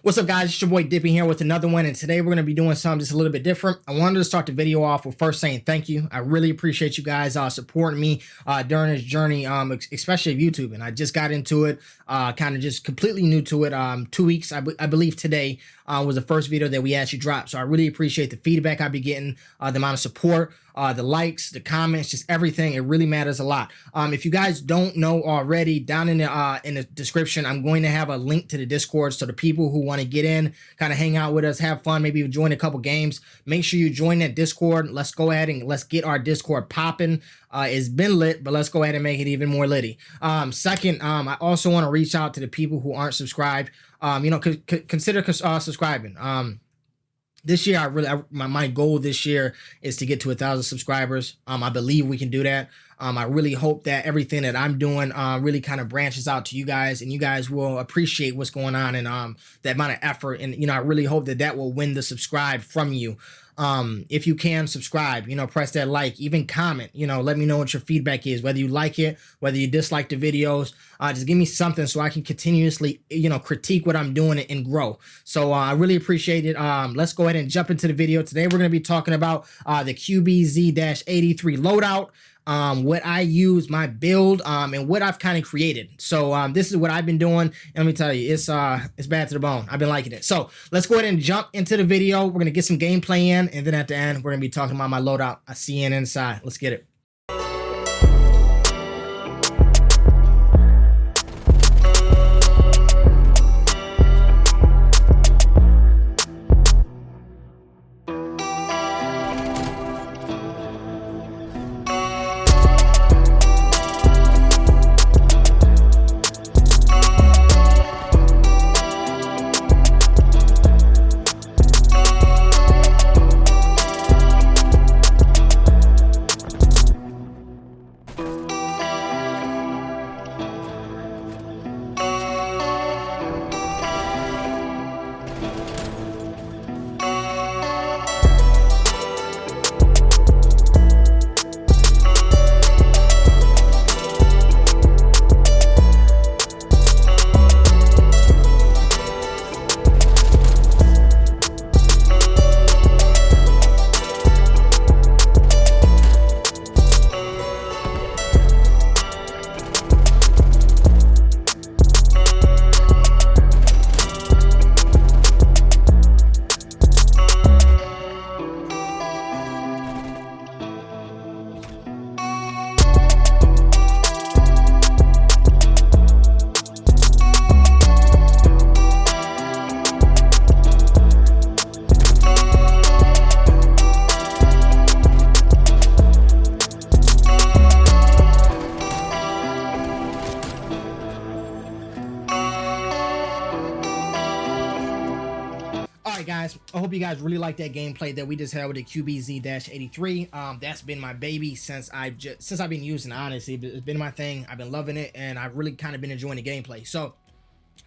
What's up, guys? It's your boy Dippy here with another one, and today we're going to be doing something just a little bit different. I wanted to start the video off with first saying thank you. I really appreciate you guys supporting me during this journey, especially of YouTube. And I just got into it, kind of just completely new to it. 2 weeks, I believe today was the first video that we actually dropped. So I really appreciate the feedback I've been getting, the amount of support, the likes, the comments, just everything. It really matters a lot. If you guys don't know already, down in the description, I'm going to have a link to the Discord. So the people who want to get in, kind of hang out with us, have fun, maybe join a couple games, make sure you join that Discord. Let's go ahead and let's get our Discord popping. It's been lit, but let's go ahead and make it even more litty. Second, I also want to reach out to the people who aren't subscribed. Consider subscribing. This year, my goal this year is to get to 1,000 subscribers. I believe we can do that. I really hope that everything that I'm doing really kind of branches out to you guys, and you guys will appreciate what's going on and the amount of effort. And I really hope that will win the subscribe from you. If you can subscribe, press that like, even comment, let me know what your feedback is, whether you like it, whether you dislike the videos. Just give me something so I can continuously, critique what I'm doing and grow. So I really appreciate it. Let's go ahead and jump into the video. Today we're going to be talking about the OBZ-83 loadout. What I use, my build, and what I've kind of created. So this is what I've been doing, and let me tell you, it's bad to the bone. I've been liking it. So let's go ahead and jump into the video. We're gonna get some gameplay in, and then at the end we're gonna be talking about my loadout. I see you inside. Let's get it. Guys, I hope you guys really like that gameplay that we just had with the OBZ-83. That's been my baby since I've been using it. Honestly, it's been my thing. I've been loving it, and I've really kind of been enjoying the gameplay. So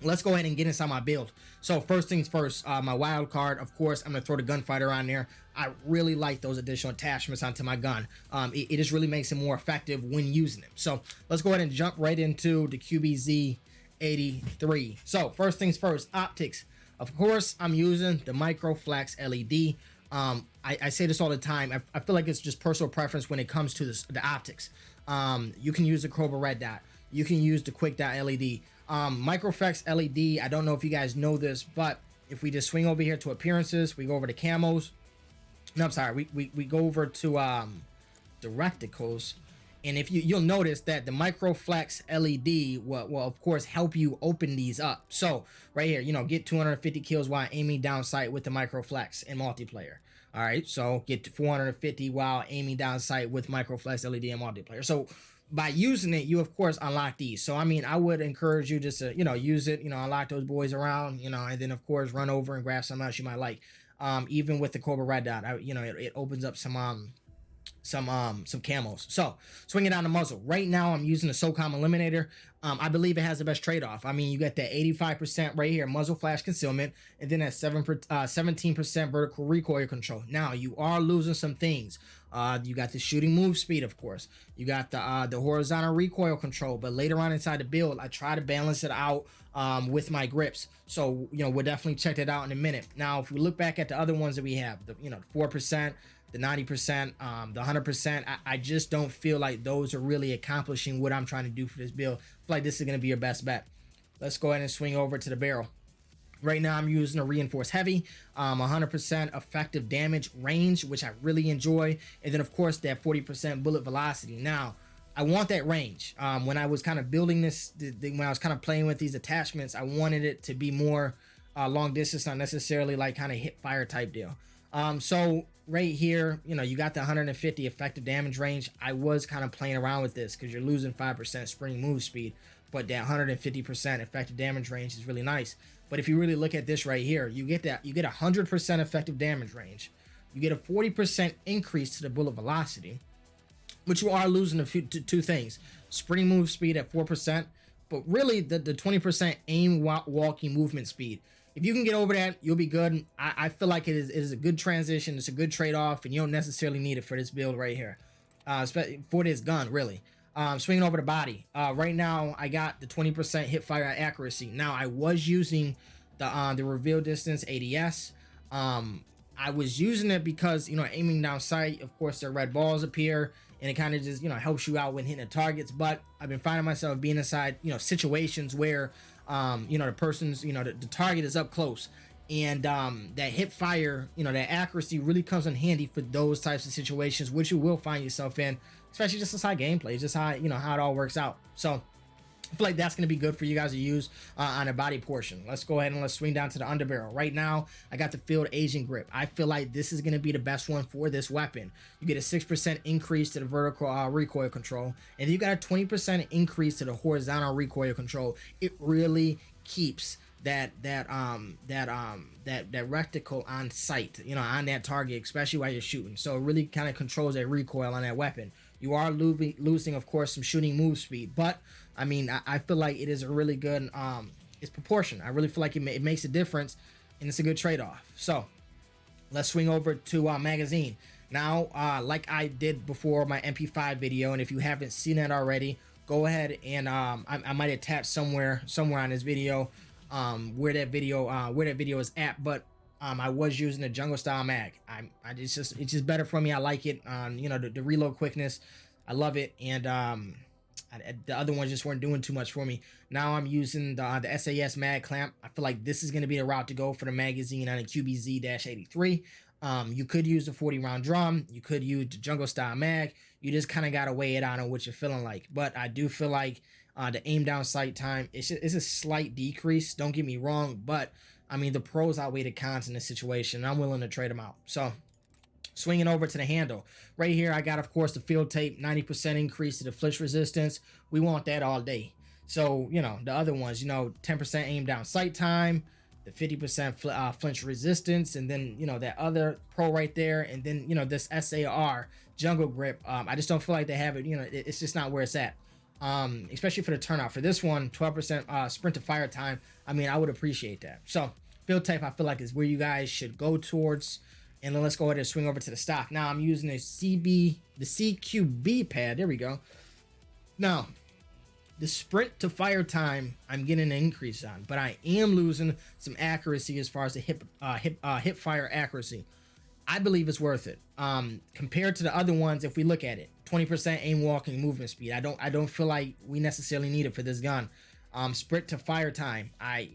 let's go ahead and get inside my build. So first things first, my wild card, of course, I'm gonna throw the gunfighter on there. I really like those additional attachments onto my gun. It just really makes it more effective when using them. So let's go ahead and jump right into the OBZ-83. So first things first, optics. Of course, I'm using the Microflex LED. I say this all the time. I feel like it's just personal preference when it comes to the optics. You can use the COB Red Dot. You can use the Quick Dot LED. Microflex LED, I don't know if you guys know this, but if we just swing over here to appearances, we go over to camos. No, I'm sorry. We go over to the reticles. And if you'll notice that the Microflex LED will of course help you open these up. So right here, get 250 kills while aiming down sight with the Microflex in multiplayer. All right, so get to 450 while aiming down sight with Microflex LED in multiplayer. So by using it, you of course unlock these. So I mean, I would encourage you just to use it, unlock those boys around, and then of course run over and grab something else you might like. Even with the COB Red Dot, it opens up some some camos. So swinging down the muzzle. Right now I'm using the SOCOM Eliminator. I believe it has the best trade-off. I mean, you get that 85% right here, muzzle flash concealment, and then that 17% vertical recoil control. Now you are losing some things. You got the shooting move speed, of course. You got the horizontal recoil control, but later on inside the build, I try to balance it out with my grips. So, you know, we'll definitely check that out in a minute. Now, if we look back at the other ones that we have, the 4%, the 90%, the 100%, I just don't feel like those are really accomplishing what I'm trying to do for this build. I feel like this is going to be your best bet. Let's go ahead and swing over to the barrel. Right now I'm using a reinforced heavy, 100% effective damage range, which I really enjoy. And then of course that 40% bullet velocity. Now, I want that range. When I was kind of building this, when I was kind of playing with these attachments, I wanted it to be more long distance, not necessarily like kind of hip fire type deal. So right here, you know, you got the 150 effective damage range. I was kind of playing around with this because you're losing 5% spring move speed, but that 150% effective damage range is really nice. But if you really look at this right here, you get 100% effective damage range. You get a 40% increase to the bullet velocity, which you are losing two things: spring move speed at 4%, but really the 20% aim walking movement speed. If you can get over that, you'll be good. I feel like it is a good transition. It's a good trade-off, and you don't necessarily need it for this build right here, for this gun, really. Swinging over the body. Right now, I got the 20% hip fire accuracy. Now, I was using the reveal distance ADS. I was using it because, you know, aiming down sight, of course, the red balls appear, and it kind of just, you know, helps you out when hitting the targets. But I've been finding myself being inside, you know, situations where, you know, the person's, you know, the target is up close. And that hip fire, you know, that accuracy really comes in handy for those types of situations, which you will find yourself in, especially just inside gameplay, just how, you know, how it all works out. So I feel like that's going to be good for you guys to use on the body portion. Let's go ahead and let's swing down to the underbarrel. Right now, I got the field agent grip. I feel like this is going to be the best one for this weapon. You get a 6% increase to the vertical recoil control, and you got a 20% increase to the horizontal recoil control. It really keeps that reticle on sight, you know, on that target, especially while you're shooting. So it really kind of controls that recoil on that weapon. You are losing, of course, some shooting move speed, but I mean, I feel like it is a really good, it's proportion. I really feel like it makes a difference, and it's a good trade-off. So let's swing over to magazine. Now, like I did before my MP5 video, and if you haven't seen that already, go ahead and I might attach somewhere on this video where that video is at, but I was using the jungle style mag. It's just better for me. I like it. You know, the reload quickness, I love it, and the other ones just weren't doing too much for me. Now I'm using the SAS Mag Clamp. I feel like this is going to be the route to go for the magazine on a QBZ-83. You could use the 40 round drum. You could use the jungle style mag. You just kind of got to weigh it out on what you're feeling like. But I do feel like the aim down sight time, it's a slight decrease. Don't get me wrong, but I mean, the pros outweigh the cons in this situation. I'm willing to trade them out. So swinging over to the handle. Right here, I got, of course, the field tape, 90% increase to the flinch resistance. We want that all day. So, you know, the other ones, you know, 10% aim down sight time, the 50% flinch resistance, and then, you know, that other pro right there, and then, you know, this SAR jungle grip. I just don't feel like they have it, you know, it's just not where it's at. Especially for the turnout. For this one, 12% sprint to fire time. I mean, I would appreciate that. So field tape, I feel like, is where you guys should go towards. And then let's go ahead and swing over to the stock. Now I'm using the COB Pad. There we go. Now, the sprint to fire time, I'm getting an increase on, but I am losing some accuracy as far as the hip fire accuracy. I believe it's worth it. Compared to the other ones, if we look at it, 20% aim walking movement speed. I don't feel like we necessarily need it for this gun. Sprint to fire time. I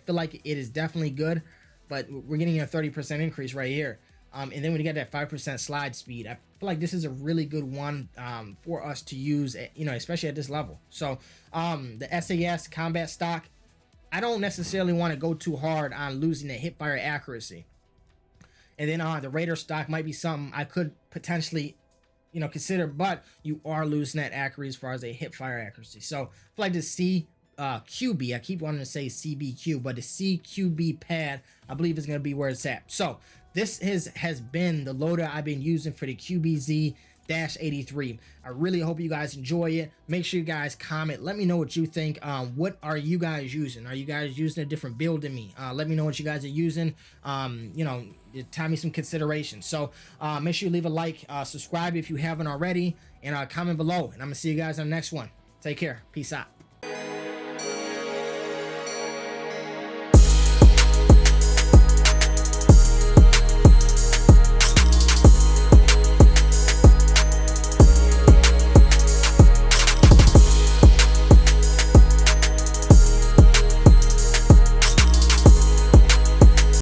feel like it is definitely good, but we're getting a 30% increase right here. And then when you get that 5% slide speed, I feel like this is a really good one for us to use, you know, especially at this level. So the SAS Combat Stock, I don't necessarily want to go too hard on losing the hip fire accuracy. And then the Raider stock might be something I could potentially, you know, consider, but you are losing that accuracy as far as a hip fire accuracy. So I feel like the QB. I keep wanting to say CBQ, but the CQB pad, I believe, is going to be where it's at. So this has been the loader I've been using for the QBZ-83. I really hope you guys enjoy it. Make sure you guys comment. Let me know what you think. What are you guys using? Are you guys using a different build than me? Let me know what you guys are using. You know, tell me some consideration. So make sure you leave a like, subscribe if you haven't already, and comment below. And I'm gonna see you guys on the next one. Take care. Peace out.